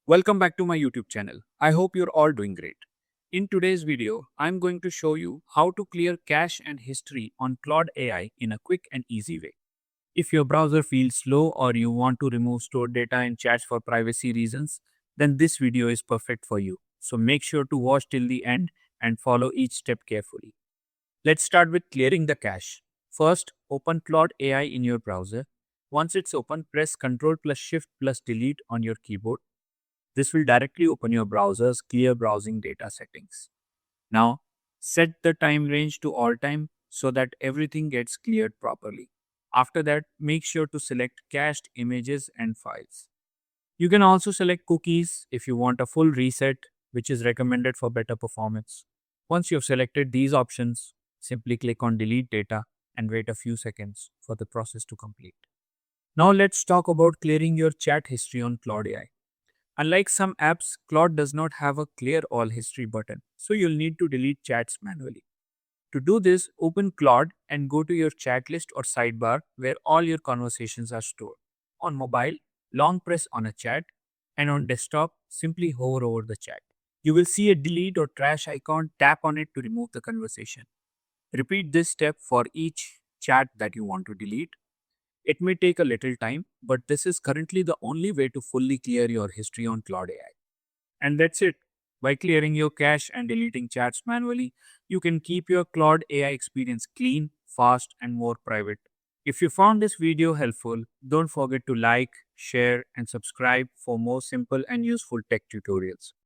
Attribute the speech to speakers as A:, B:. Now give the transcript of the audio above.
A: Welcome back to my YouTube channel. I hope you're all doing great. In today's video, I'm going to show you how to clear cache and history on Claude AI in a quick and easy way. If your browser feels slow or you want to remove stored data in chats for privacy reasons, then this video is perfect for you. So make sure to watch till the end and follow each step carefully. Let's start with clearing the cache. First, open Claude AI in your browser. Once it's open, press Ctrl plus Shift plus Delete on your keyboard. This will directly open your browser's clear browsing data settings. Now, set the time range to all time so that everything gets cleared properly. After that, make sure to select cached images and files. You can also select cookies if you want a full reset, which is recommended for better performance. Once you've selected these options, simply click on Delete Data and wait a few seconds for the process to complete. Now let's talk about clearing your chat history on Claude AI. Unlike some apps, Claude does not have a clear all history button, so you'll need to delete chats manually. To do this, open Claude and go to your chat list or sidebar where all your conversations are stored. On mobile, long press on a chat, and on desktop, simply hover over the chat. You will see a delete or trash icon, tap on it to remove the conversation. Repeat this step for each chat that you want to delete. It may take a little time, but this is currently the only way to fully clear your history on Claude AI. And that's it. By clearing your cache and deleting chats manually, you can keep your Claude AI experience clean, fast, and more private. If you found this video helpful, don't forget to like, share, and subscribe for more simple and useful tech tutorials.